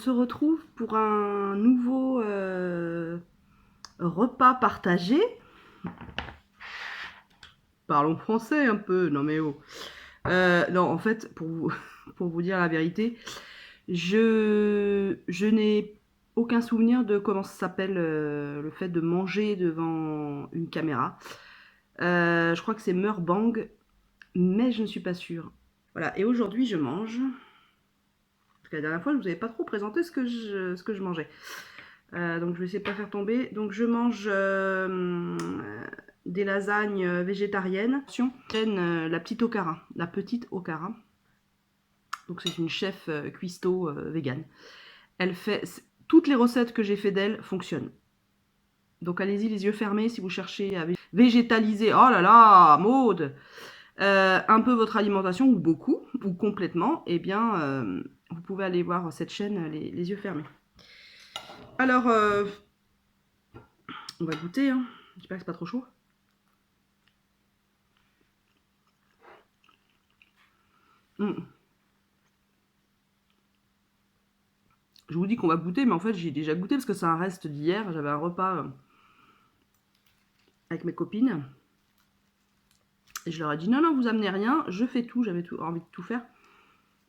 se retrouve pour un nouveau repas partagé. Parlons français un peu, non mais oh. Non, en fait, pour vous dire la vérité, je n'ai aucun souvenir de comment ça s'appelle le fait de manger devant une caméra. Je crois que c'est mukbang, mais je ne suis pas sûre. Voilà, et aujourd'hui je mange. Parce que la dernière fois, je ne vous avais pas trop présenté ce que je mangeais. Donc je vais essayer de ne pas faire tomber. Donc je mange des lasagnes végétariennes. Attention, la petite Okara, la petite Okara. Donc c'est une chef cuistot végane. Elle fait toutes les recettes que j'ai fait d'elle fonctionnent. Donc allez-y les yeux fermés si vous cherchez à végétaliser. Oh là là, Maude, un peu votre alimentation ou beaucoup ou complètement. Eh bien, vous pouvez aller voir cette chaîne les yeux fermés. Alors, on va goûter. Hein. J'espère que c'est pas trop chaud. Mmh. Je vous dis qu'on va goûter, mais en fait, j'ai déjà goûté parce que c'est un reste d'hier. J'avais un repas avec mes copines. Et je leur ai dit, non, non, vous amenez rien, je fais tout. J'avais envie de tout faire.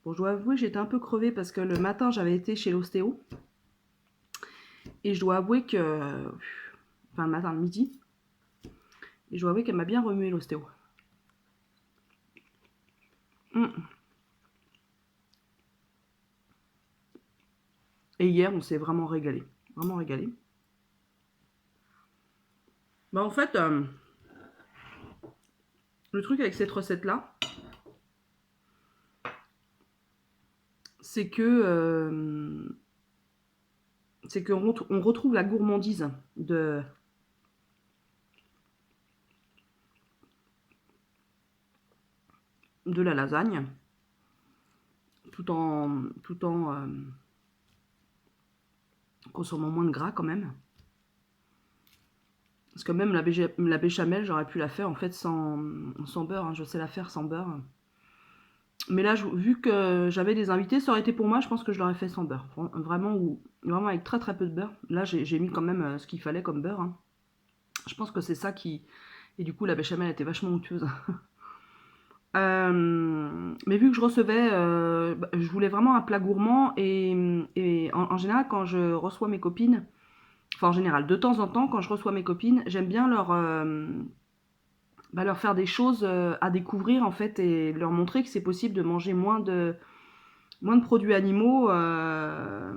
Bon, je dois avouer, j'étais un peu crevée parce que le matin, j'avais été chez l'ostéo. Et je dois avouer que... Enfin, le matin, le midi. Et je dois avouer qu'elle m'a bien remué l'ostéo. Mmh. Et hier, on s'est vraiment régalé. Vraiment régalé. Bah, en fait, le truc avec cette recette-là, c'est que qu'on retrouve la gourmandise de la lasagne, tout en consommant moins de gras quand même. Parce que même la béchamel, j'aurais pu la faire en fait sans beurre. Hein. Je sais la faire sans beurre. Mais là, vu que j'avais des invités, ça aurait été pour moi, je pense que je l'aurais fait sans beurre. Vraiment, vraiment avec très très peu de beurre. Là, j'ai mis quand même ce qu'il fallait comme beurre. Hein. Je pense que c'est ça qui... Et du coup, la béchamel était vachement onctueuse. Mais vu que je recevais, je voulais vraiment un plat gourmand et en général quand je reçois mes copines, enfin en général de temps en temps quand je reçois mes copines, j'aime bien leur faire des choses à découvrir en fait et leur montrer que c'est possible de manger moins de produits animaux, enfin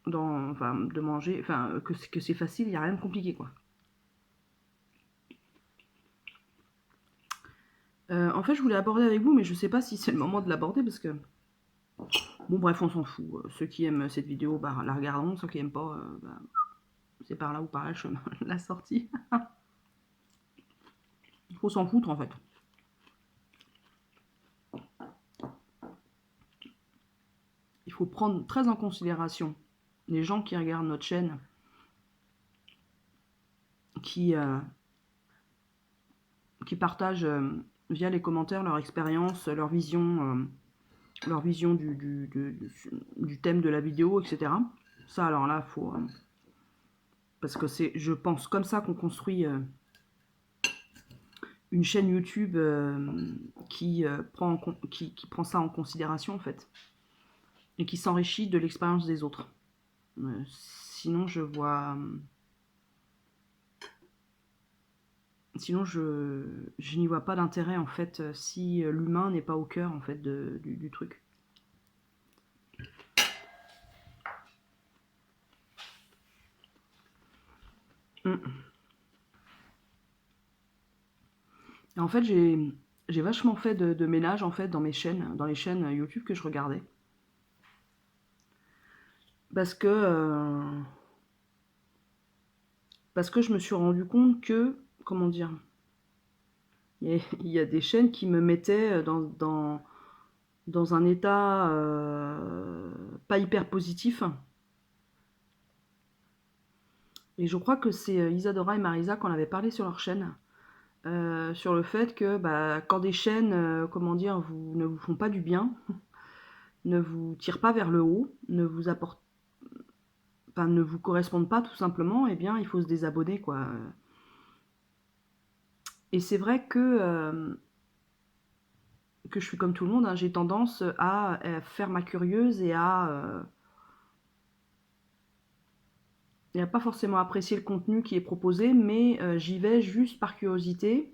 de manger, enfin que c'est facile, il n'y a rien de compliqué quoi. En fait, je voulais aborder avec vous, mais je sais pas si c'est le moment de l'aborder parce que bon, bref, on s'en fout. Ceux qui aiment cette vidéo, bah, la regarderont. Ceux qui aiment pas, bah, c'est par là ou par là le chemin, la sortie. Il faut s'en foutre, en fait. Il faut prendre très en considération les gens qui regardent notre chaîne, qui partagent via les commentaires leur expérience, leur vision du thème de la vidéo, etc. Ça, alors là, faut... parce que c'est, je pense, comme ça qu'on construit une chaîne YouTube qui prend ça en considération, en fait. Et qui s'enrichit de l'expérience des autres. Sinon, je vois... Sinon, je n'y vois pas d'intérêt, en fait, si l'humain n'est pas au cœur, en fait, du truc. Et en fait, j'ai vachement fait de ménage, en fait, dans les chaînes YouTube que je regardais. Parce que je me suis rendu compte que, comment dire, il y a des chaînes qui me mettaient dans un état pas hyper positif. Et je crois que c'est Isadora et Marisa qu'on avait parlé sur leur chaîne. Sur le fait que bah, quand des chaînes, comment dire, ne vous font pas du bien, ne vous tirent pas vers le haut, ne vous apportent, enfin, ne vous correspondent pas tout simplement, eh bien, il faut se désabonner, quoi. Et c'est vrai que je suis comme tout le monde, hein, j'ai tendance à faire ma curieuse et à pas forcément apprécier le contenu qui est proposé, mais j'y vais juste par curiosité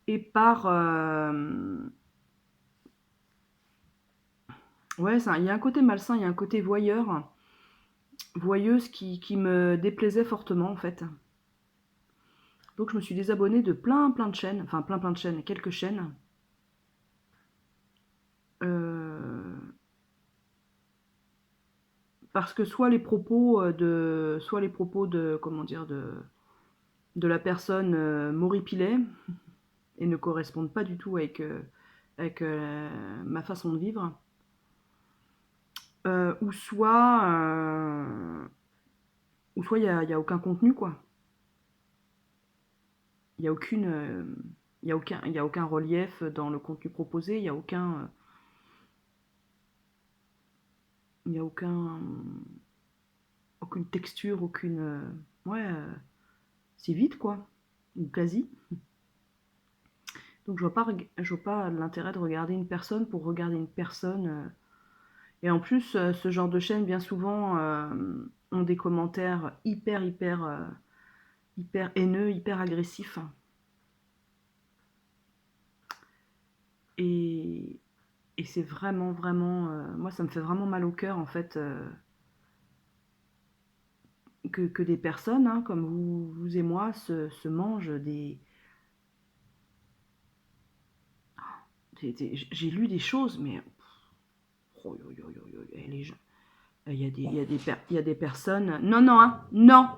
et par... ouais, il y a un côté malsain, il y a un côté voyeuse qui me déplaisait fortement en fait. Donc je me suis désabonnée de plein de chaînes, enfin plein de chaînes, quelques chaînes. Euh, Parce que soit les propos de, comment dire, de la personne m'horripilaient et ne correspondent pas du tout avec ma façon de vivre, euh, ou soit euh, ou soit il y a aucun contenu quoi. Il y a aucune, il y a aucun relief dans le contenu proposé, il y a aucune texture, ouais, c'est vide quoi, ou quasi. Donc je vois pas l'intérêt de regarder une personne pour regarder une personne. Et en plus, ce genre de chaîne, bien souvent, ont des commentaires hyper haineux, hyper agressifs. Et, et c'est vraiment, moi, ça me fait vraiment mal au cœur, en fait, que des personnes, hein, comme vous et moi, se mangent j'ai lu des choses, mais oh, les gens, il y a des personnes. Non, non, hein, non.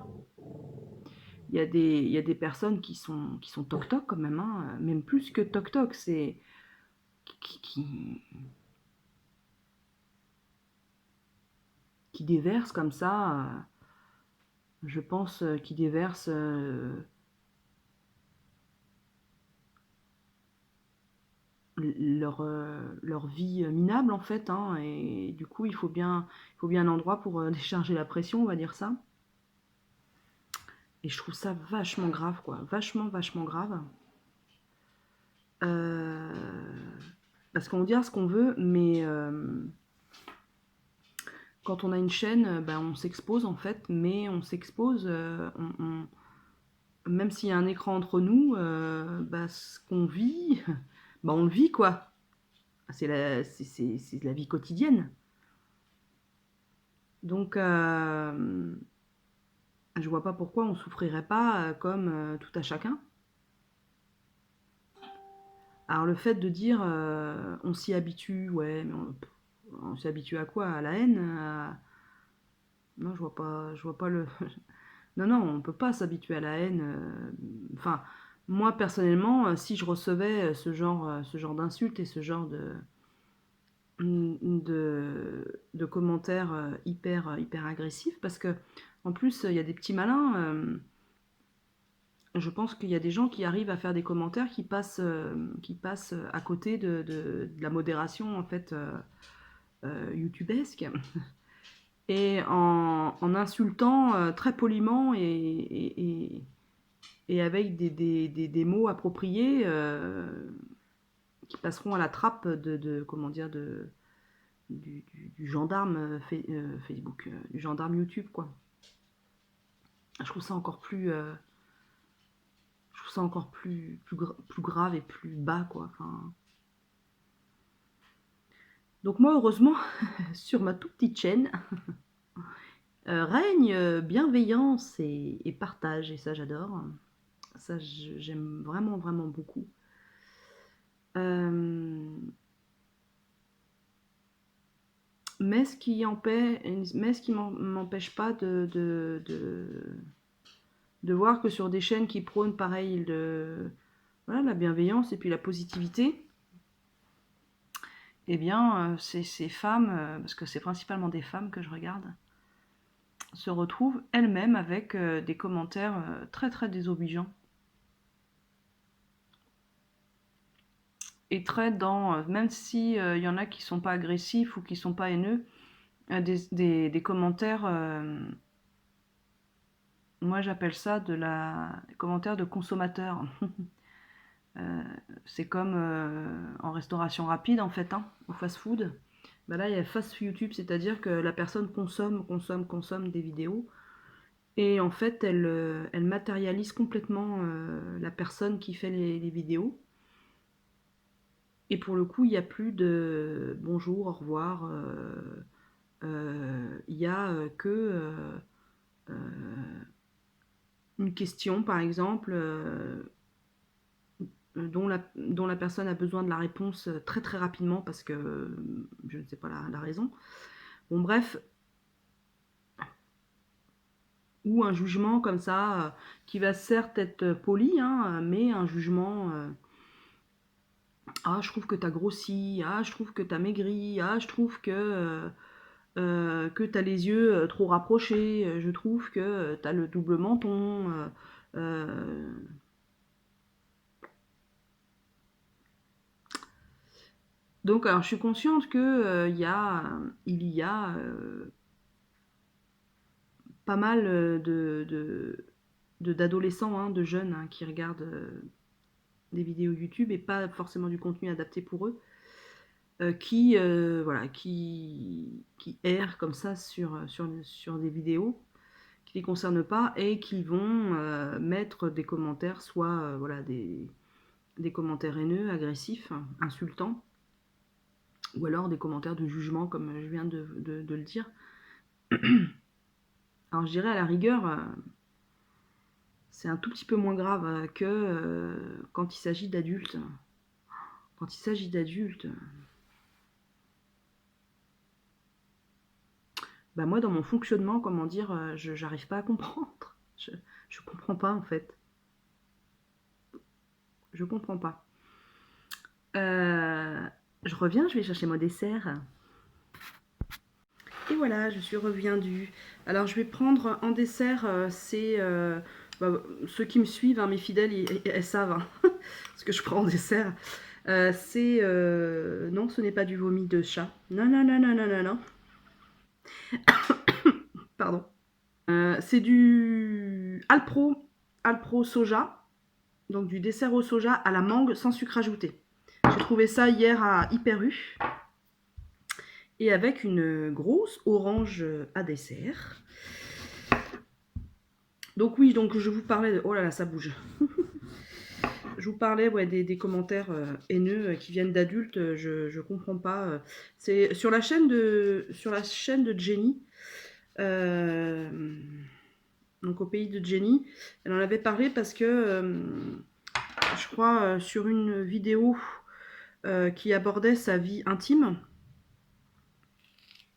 Il y a des personnes qui sont toc-toc quand même, hein, même plus que toc-toc, c'est qui, qui, qui déversent comme ça, je pense, qui déversent leur vie minable en fait, hein, et du coup il faut bien un endroit pour décharger la pression, on va dire ça. Et je trouve ça vachement grave, quoi, vachement grave. Euh, Parce qu'on dit ce qu'on veut, mais quand on a une chaîne, ben, on s'expose en fait, mais on s'expose, même s'il y a un écran entre nous, bah, ce qu'on vit, bah, on le vit quoi. C'est la vie quotidienne. Donc, je vois pas pourquoi on souffrirait pas comme tout à chacun. Alors le fait de dire on s'y habitue, ouais, mais on s'y habitue à quoi? À la haine? Non, je vois pas le. Non, non, on peut pas s'habituer à la haine. Enfin, moi personnellement, si je recevais ce genre d'insultes et ce genre de commentaires hyper agressifs, parce que en plus il y a des petits malins. Je pense qu'il y a des gens qui arrivent à faire des commentaires qui passent à côté de la modération en fait youtubesque et en insultant très poliment et avec des mots appropriés qui passeront à la trappe comment dire du gendarme Facebook, du gendarme YouTube quoi. Je trouve ça encore plus je trouve ça encore plus grave et plus bas quoi. Enfin, donc moi heureusement sur ma toute petite chaîne règne bienveillance et partage et ça j'adore. Ça j'aime vraiment beaucoup. Euh, mais ce qui m'empêche pas de voir que sur des chaînes qui prônent pareil voilà, la bienveillance et puis la positivité, eh bien, ces femmes, parce que c'est principalement des femmes que je regarde, se retrouvent elles-mêmes avec des commentaires très désobligeants. et très dans, même si il y en a qui sont pas agressifs ou qui sont pas haineux, des commentaires, moi j'appelle ça des commentaires de consommateurs. Euh, c'est comme en restauration rapide en fait, hein, au fast-food. Bah là, il y a fast YouTube, c'est-à-dire que la personne consomme des vidéos et en fait, elle matérialise complètement la personne qui fait les vidéos. Et pour le coup, il n'y a plus de bonjour, au revoir. Il y a que une question, par exemple, dont la personne a besoin de la réponse très très rapidement parce que je ne sais pas la raison. Bon, bref, ou un jugement comme ça qui va certes être poli, hein, mais un jugement ah, je trouve que t'as grossi, ah, je trouve que t'as maigri, ah, je trouve que t'as les yeux trop rapprochés, je trouve que t'as le double menton. Euh, Donc, alors, je suis consciente que il y a pas mal d'adolescents, hein, de jeunes hein, qui regardent des vidéos YouTube et pas forcément du contenu adapté pour eux, voilà, qui errent comme ça sur des vidéos qui ne les concernent pas et qui vont mettre des commentaires, soit voilà, des commentaires haineux, agressifs, insultants, ou alors des commentaires de jugement, comme je viens de le dire. Alors je dirais à la rigueur, c'est un tout petit peu moins grave que quand il s'agit d'adultes. Quand il s'agit d'adultes, bah moi dans mon fonctionnement, comment dire, j'arrive pas à comprendre. Je comprends pas en fait. Je comprends pas. Euh, je reviens, je vais chercher mon dessert. Et voilà, je suis reviendue. Alors je vais prendre en dessert, bah, ceux qui me suivent, hein, mes fidèles, elles savent hein, ce que je prends en dessert. Non, ce n'est pas du vomi de chat. Non, non, non, non, non, non, non. Pardon. C'est du Alpro soja, donc du dessert au soja à la mangue sans sucre ajouté. J'ai trouvé ça hier à Hyper U et avec une grosse orange à dessert. Donc oui, donc je vous parlais de... Oh là là, ça bouge. Je vous parlais ouais, des commentaires haineux qui viennent d'adultes, je comprends pas. C'est sur la chaîne de Jenny, euh, donc au pays de Jenny, elle en avait parlé parce que je crois sur une vidéo qui abordait sa vie intime,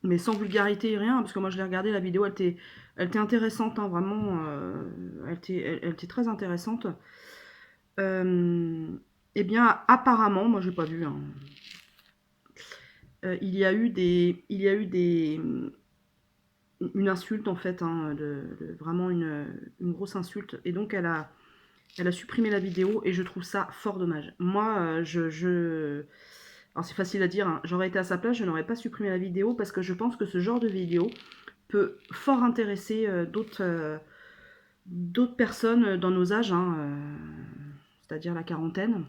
mais sans vulgarité et rien, parce que moi je l'ai regardé la vidéo, elle était intéressante, hein, vraiment, elle était très intéressante. Eh bien, apparemment, moi j'ai pas vu, hein, il y a eu une insulte en fait, hein, vraiment une grosse insulte, et donc elle a supprimé la vidéo et je trouve ça fort dommage. Moi, alors c'est facile à dire, hein, j'aurais été à sa place, je n'aurais pas supprimé la vidéo parce que je pense que ce genre de vidéo peut fort intéresser d'autres personnes dans nos âges, hein, c'est-à-dire la quarantaine,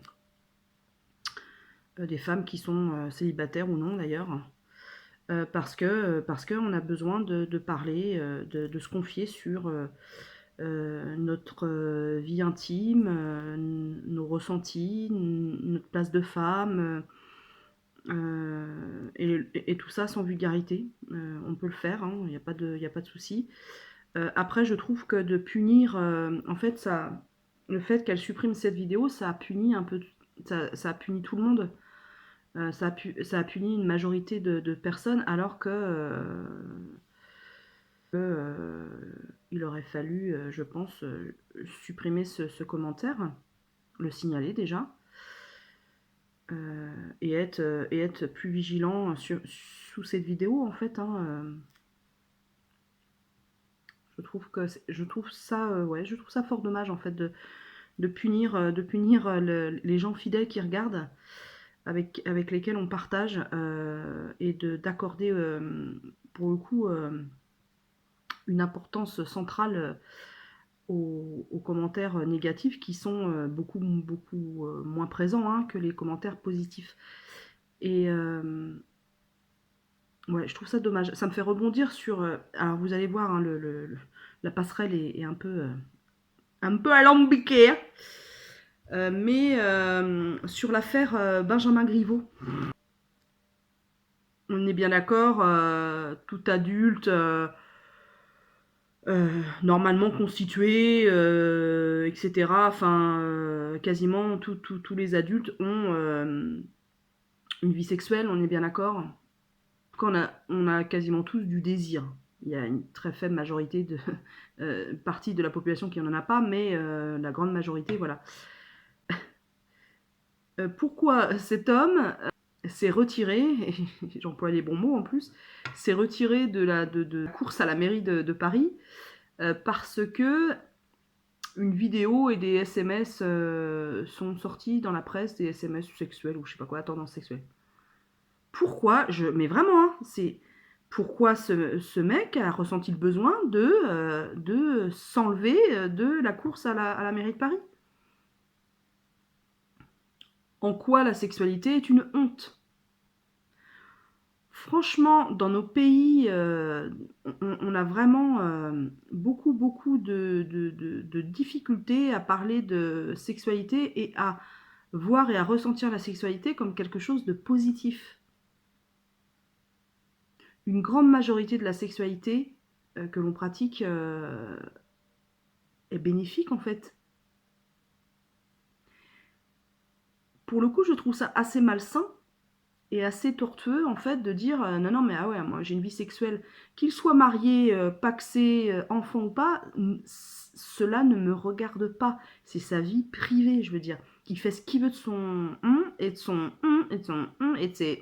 des femmes qui sont célibataires ou non d'ailleurs, parce qu'on a besoin de parler, de se confier sur notre vie intime, nos ressentis, notre place de femme, et tout ça sans vulgarité. On peut le faire, hein, il n'y a pas de souci. Après, je trouve que de punir, en fait, le fait qu'elle supprime cette vidéo, ça a puni un peu, ça a puni tout le monde. Ça a puni une majorité de personnes, alors il aurait fallu, je pense, supprimer ce commentaire, le signaler déjà, et être plus vigilant sous cette vidéo, en fait. Hein, je trouve ça, ouais, je trouve ça fort dommage, en fait, de punir les gens fidèles qui regardent. avec lesquels on partage et d'accorder pour le coup une importance centrale aux commentaires négatifs qui sont beaucoup moins présents hein, que les commentaires positifs. Et ouais, je trouve ça dommage. Ça me fait rebondir sur. Alors vous allez voir, hein, la passerelle est un peu alambiquée. Hein. Mais sur l'affaire Benjamin Griveaux, on est bien d'accord, tout adulte normalement constitué, etc. Enfin, quasiment tous les adultes ont une vie sexuelle, on est bien d'accord. On a quasiment tous du désir. Il y a une très faible majorité de partie de la population qui n'en a pas, mais la grande majorité, voilà. Pourquoi cet homme s'est retiré, et j'emploie les bons mots en plus, s'est retiré de la course à la mairie de Paris parce que une vidéo et des SMS sont sortis dans la presse, des SMS sexuels ou je sais pas quoi, tendance sexuelle. Pourquoi mais vraiment, hein, c'est pourquoi ce mec a ressenti le besoin de s'enlever de la course à la mairie de Paris. En quoi la sexualité est une honte? Franchement, dans nos pays, on a vraiment beaucoup de difficultés à parler de sexualité et à voir et à ressentir la sexualité comme quelque chose de positif. Une grande majorité de la sexualité que l'on pratique est bénéfique en fait. Pour le coup, je trouve ça assez malsain et assez tortueux en fait de dire non mais ah ouais, moi j'ai une vie sexuelle, qu'il soit marié, pacsé, enfant ou pas, cela ne me regarde pas, c'est sa vie privée, je veux dire, qu'il fait ce qu'il veut de son et de son et de son et de ses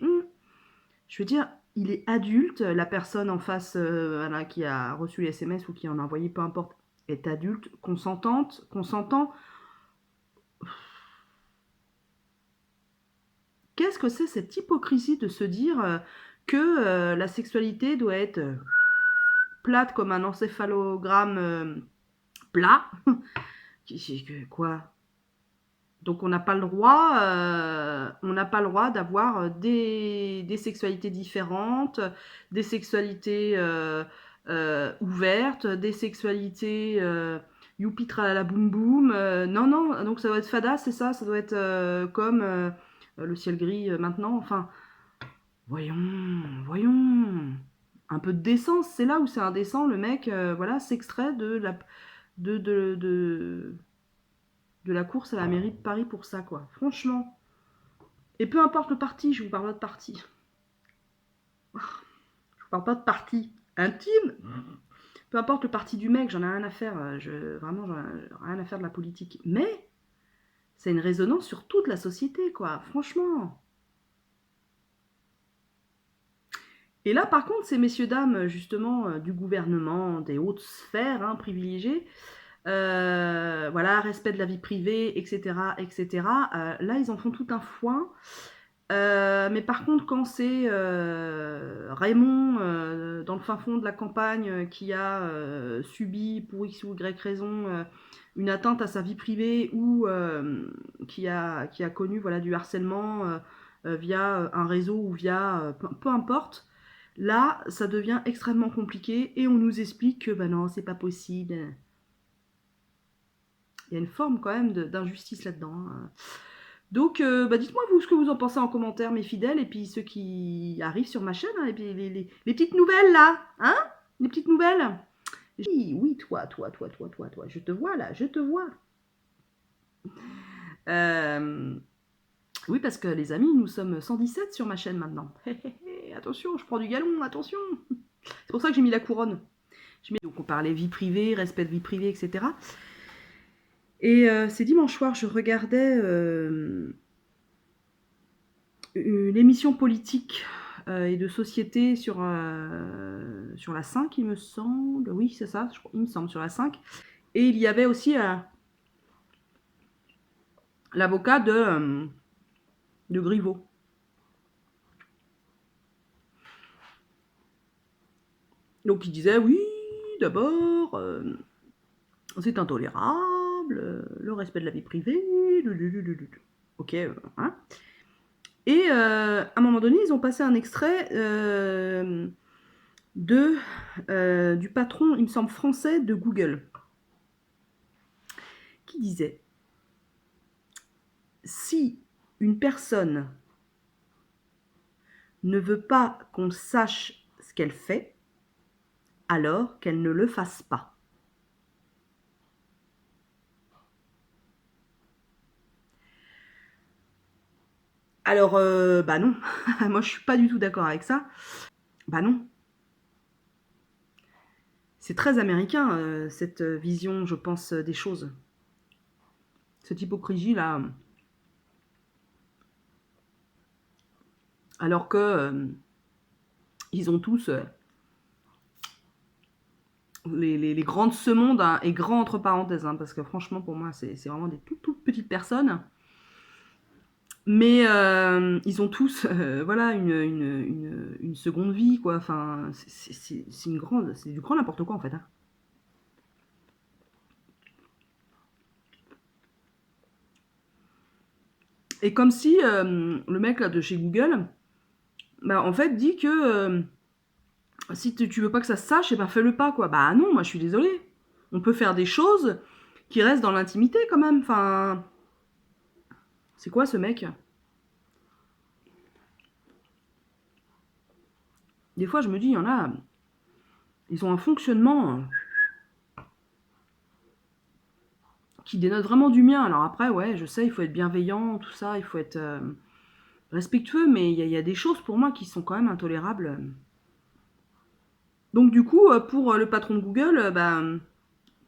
je veux dire, il est adulte, la personne en face voilà, qui a reçu les SMS ou qui en a envoyé, peu importe, est adulte, consentante, consentant. Qu'est-ce que c'est cette hypocrisie de se dire que la sexualité doit être plate comme un encéphalogramme plat? Quoi? Donc on n'a pas le droit, d'avoir des sexualités différentes, des sexualités ouvertes, des sexualités youpi tralala boum boum. Non, non, donc ça doit être fada, c'est ça, ça doit être comme le ciel gris maintenant. Enfin, voyons. Un peu de décence, c'est là où c'est indécent, le mec voilà, s'extrait de la course à la mairie de Paris pour ça, quoi. Franchement. Et peu importe le parti, je vous parle pas de parti. Je vous parle pas de parti intime. Peu importe le parti du mec, j'en ai rien à faire. Vraiment, j'en ai rien à faire de la politique. Mais c'est une résonance sur toute la société, quoi. Franchement. Et là, par contre, ces messieurs-dames, justement, du gouvernement, des hautes sphères hein, privilégiées, voilà, respect de la vie privée, etc., etc. Là, ils en font tout un foin. Mais par contre, quand c'est Raymond, dans le fin fond de la campagne, qui a subi, pour X ou Y raison, une atteinte à sa vie privée ou qui a connu voilà, du harcèlement via un réseau ou via peu importe, là, ça devient extrêmement compliqué et on nous explique que bah non, c'est pas possible. Il y a une forme quand même d'injustice là-dedans. Hein. Donc, bah dites-moi vous ce que vous en pensez en commentaire, mes fidèles, et puis ceux qui arrivent sur ma chaîne, hein, et puis les petites nouvelles là, hein, les petites nouvelles. Oui, toi, je te vois là, je te vois. Oui, parce que les amis, nous sommes 117 sur ma chaîne maintenant. Attention, je prends du galon, attention. C'est pour ça que j'ai mis la couronne. Donc on parlait vie privée, respect de vie privée, etc. Et c'est dimanche soir, je regardais l'émission politique et de société sur la 5, il me semble. Oui, c'est ça, il me semble, sur la 5. Et il y avait aussi l'avocat de Griveaux. Donc il disait oui, d'abord, c'est intolérable, le respect de la vie privée, ok, hein. Et à un moment donné, ils ont passé un extrait du patron, il me semble français, de Google, qui disait si une personne ne veut pas qu'on sache ce qu'elle fait, alors qu'elle ne le fasse pas. Alors, bah non, moi je suis pas du tout d'accord avec ça. Bah non. C'est très américain, cette vision, je pense, des choses. Cette hypocrisie là. Alors que ils ont tous les grands de ce monde, hein, et grands entre parenthèses, hein, parce que franchement pour moi c'est vraiment des toutes petites personnes. Mais ils ont tous voilà, une seconde vie, quoi. Enfin, c'est du grand n'importe quoi en fait, hein. Et comme si le mec là de chez Google, bah, en fait, dit que si tu veux pas que ça se sache, et ben fais-le pas, quoi. Bah non, moi je suis désolée. On peut faire des choses qui restent dans l'intimité quand même. Enfin, c'est quoi ce mec? Des fois, je me dis, il y en a, ils ont un fonctionnement qui dénote vraiment du mien. Alors après, ouais, je sais, il faut être bienveillant, tout ça, il faut être respectueux, mais il y a des choses pour moi qui sont quand même intolérables. Donc du coup, pour le patron de Google, bah,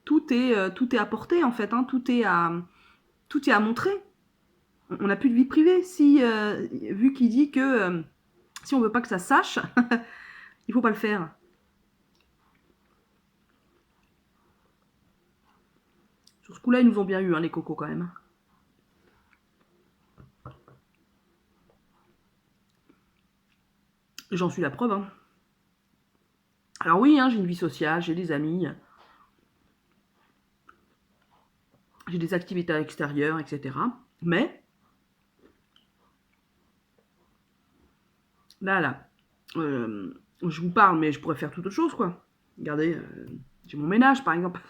tout est apporté en fait, hein, tout est à montrer. On n'a plus de vie privée. Si, vu qu'il dit que si on veut pas que ça se sache, il faut pas le faire. Sur ce coup-là, ils nous ont bien eu, hein, les cocos quand même. J'en suis la preuve, hein. Alors oui, hein, j'ai une vie sociale, j'ai des amis, j'ai des activités extérieures, etc. Mais là, je vous parle, mais je pourrais faire toute autre chose, quoi. Regardez, j'ai mon ménage, par exemple.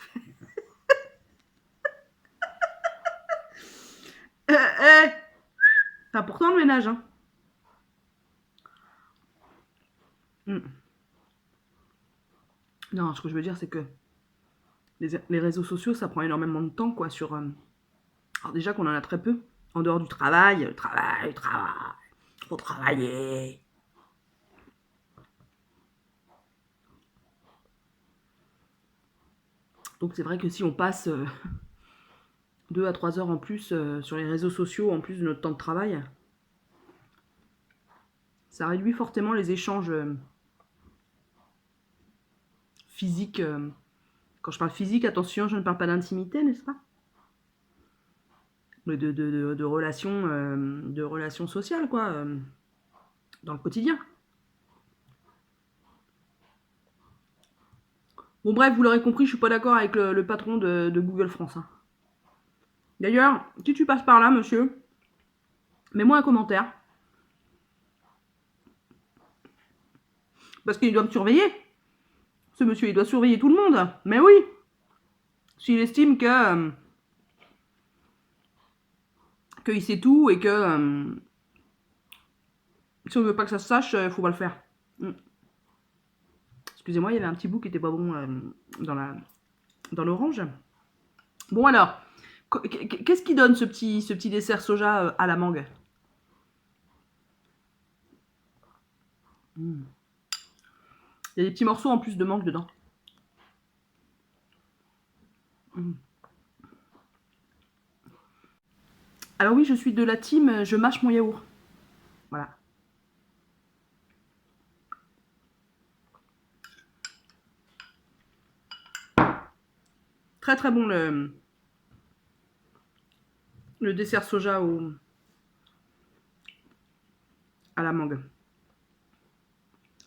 C'est important le ménage, hein. Mm. Non, ce que je veux dire, c'est que les réseaux sociaux, ça prend énormément de temps, quoi, sur... alors déjà qu'on en a très peu. En dehors du travail, travail, faut travailler. Donc c'est vrai que si on passe 2 à 3 heures en plus sur les réseaux sociaux, en plus de notre temps de travail, ça réduit fortement les échanges physiques. Quand je parle physique, attention, je ne parle pas d'intimité, n'est-ce pas? Mais de relations sociales, quoi, dans le quotidien. Bon bref, vous l'aurez compris, je suis pas d'accord avec le patron de Google France, hein. D'ailleurs, si tu passes par là, monsieur, mets-moi un commentaire. Parce qu'il doit me surveiller. Ce monsieur, il doit surveiller tout le monde. Mais oui, s'il estime qu'il sait tout et que si on veut pas que ça se sache, faut pas le faire. Mm. Excusez-moi, il y avait un petit bout qui était pas bon dans l'orange. Bon alors, qu'est-ce qui donne ce petit dessert soja à la mangue? Mm. Il y a des petits morceaux en plus de mangue dedans. Mm. Alors oui, je suis de la team, je mâche mon yaourt. Voilà. Très très bon le dessert soja à la mangue.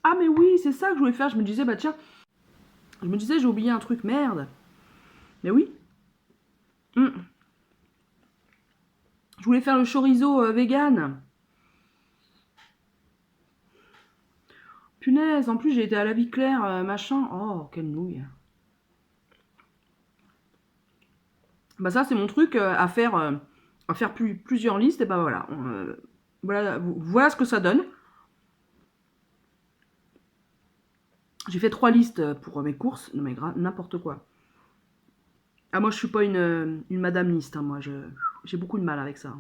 Ah mais oui, c'est ça que je voulais faire. Je me disais, bah tiens, Je me disais, j'ai oublié un truc, merde. Mais oui. Mm. Je voulais faire le chorizo vegan. Punaise, en plus j'ai été à la vie claire, machin. Oh, quelle nouille. Bah ça, c'est mon truc à faire plusieurs listes. Et bah voilà. Voilà ce que ça donne. J'ai fait 3 listes pour mes courses. Non mais n'importe quoi. Ah, moi je suis pas une madame liste. Hein, moi, j'ai beaucoup de mal avec ça. De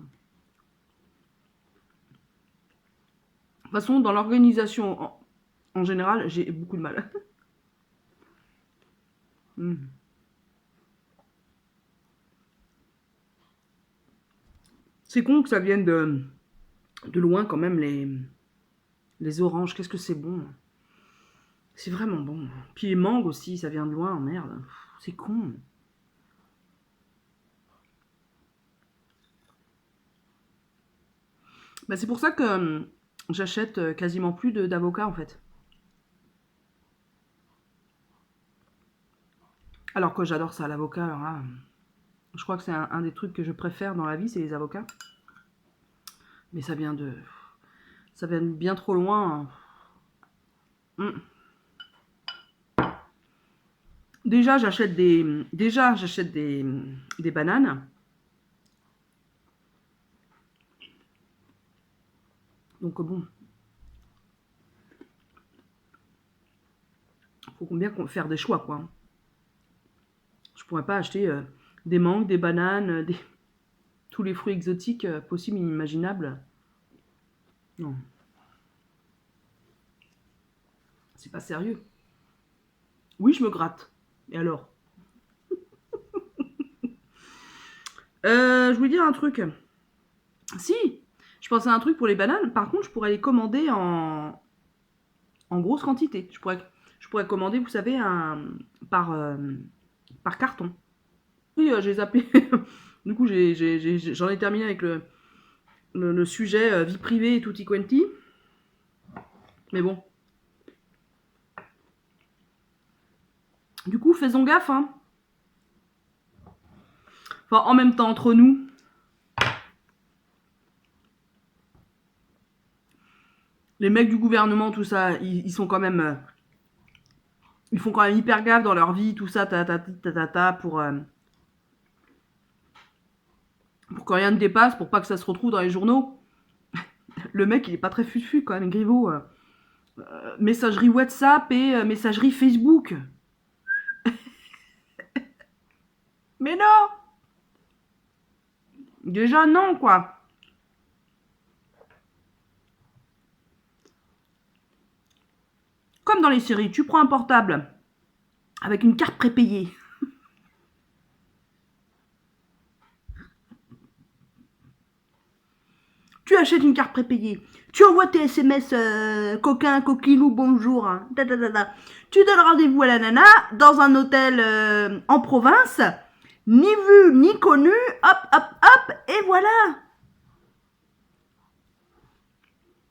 toute façon, dans l'organisation en général, j'ai beaucoup de mal. Mm. C'est con que ça vienne de loin quand même, les oranges. Qu'est-ce que c'est bon. C'est vraiment bon. Puis les mangues aussi, ça vient de loin, merde. C'est con. Bah, c'est pour ça que j'achète quasiment plus d'avocats en fait. Alors que j'adore ça, l'avocat. Alors là, je crois que c'est un des trucs que je préfère dans la vie, c'est les avocats. Mais ça vient de bien trop loin. Mm. Déjà, j'achète des bananes. Donc bon, faut bien faire des choix quoi. Je pourrais pas acheter des mangues, des bananes, tous les fruits exotiques possibles et inimaginables. Non, c'est pas sérieux. Oui, je me gratte. Et alors je voulais dire un truc. Si, je pensais à un truc pour les bananes. Par contre, je pourrais les commander en grosse quantité. Je pourrais commander, vous savez, par, euh, par carton. Oui, j'ai zappé. Du coup, j'en ai terminé avec le sujet vie privée et tutti quanti. Mais bon. Du coup, faisons gaffe. Hein. Enfin, en même temps, entre nous. Les mecs du gouvernement, tout ça, ils sont quand même. Ils font quand même hyper gaffe dans leur vie, tout ça, pour que rien ne dépasse, pour pas que ça se retrouve dans les journaux. Le mec, il est pas très fufu quand même, Griveaux. Messagerie WhatsApp et messagerie Facebook. Mais non. Déjà, non, quoi. Comme dans les séries, tu prends un portable avec une carte prépayée. Tu achètes une carte prépayée. Tu envoies tes SMS coquin, coquilou, bonjour. Hein, tu donnes rendez-vous à la nana dans un hôtel en province. Ni vu, ni connu. Hop, hop, hop. Et voilà.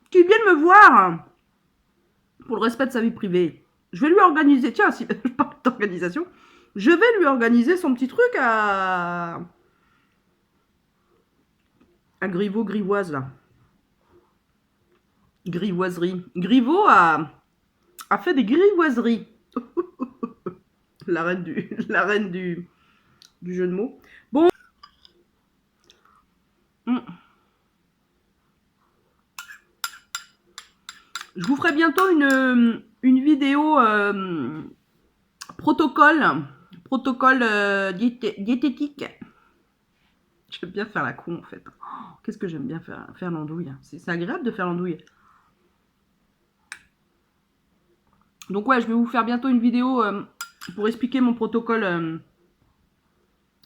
Qui viennent me voir pour le respect de sa vie privée. Je vais lui organiser, tiens, si je parle d'organisation, je vais lui organiser son petit truc à Griveaux, Grivoise, là. Grivoiserie. Griveaux a fait des grivoiseries. La reine du jeu de mots. Bon. Je vous ferai bientôt une vidéo protocole diététique. J'aime bien faire la con en fait. Oh, qu'est-ce que j'aime bien faire l'andouille. C'est agréable de faire l'andouille. Donc ouais, je vais vous faire bientôt une vidéo pour expliquer mon protocole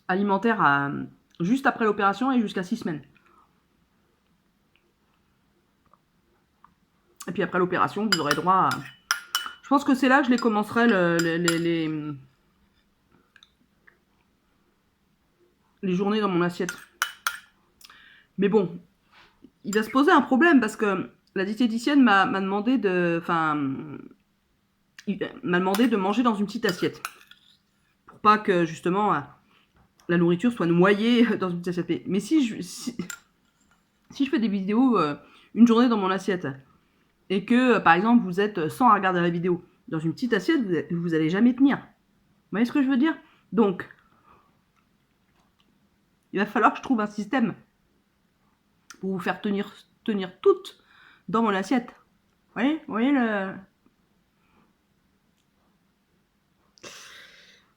alimentaire juste après l'opération et jusqu'à 6 semaines. Et puis après l'opération, vous aurez droit à... Je pense que c'est là que je les commencerai les journées dans mon assiette. Mais bon, il va se poser un problème parce que la diététicienne m'a demandé de... Enfin, il m'a demandé de manger dans une petite assiette. Pour pas que, justement, la nourriture soit noyée dans une petite assiette. Mais si je fais des vidéos une journée dans mon assiette, et que, par exemple, vous êtes 100 à regarder la vidéo, dans une petite assiette, vous allez jamais tenir. Vous voyez ce que je veux dire? Donc, il va falloir que je trouve un système pour vous faire tenir toutes dans mon assiette. Vous voyez le...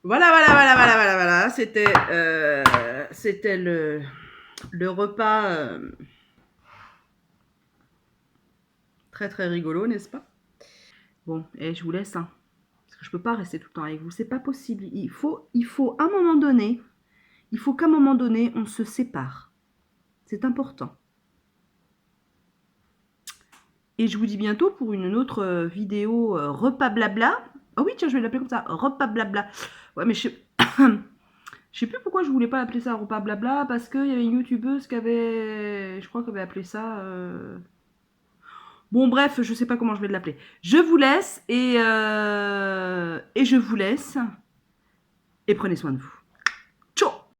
Voilà. C'était le repas très très rigolo, n'est-ce pas? Bon, et je vous laisse, hein, parce que je peux pas rester tout le temps avec vous, c'est pas possible. Il faut à un moment donné, il faut qu'à un moment donné, on se sépare. C'est important. Et je vous dis bientôt pour une autre vidéo repas blabla. Ah oui, tiens, je vais l'appeler comme ça, repas blabla. Ouais, mais je sais plus pourquoi je voulais pas appeler ça repas blabla, parce qu'il y avait une youtubeuse qui avait, je crois qu'elle avait appelé ça... Bon, bref, je sais pas comment je vais l'appeler. Je vous laisse et je vous laisse et prenez soin de vous.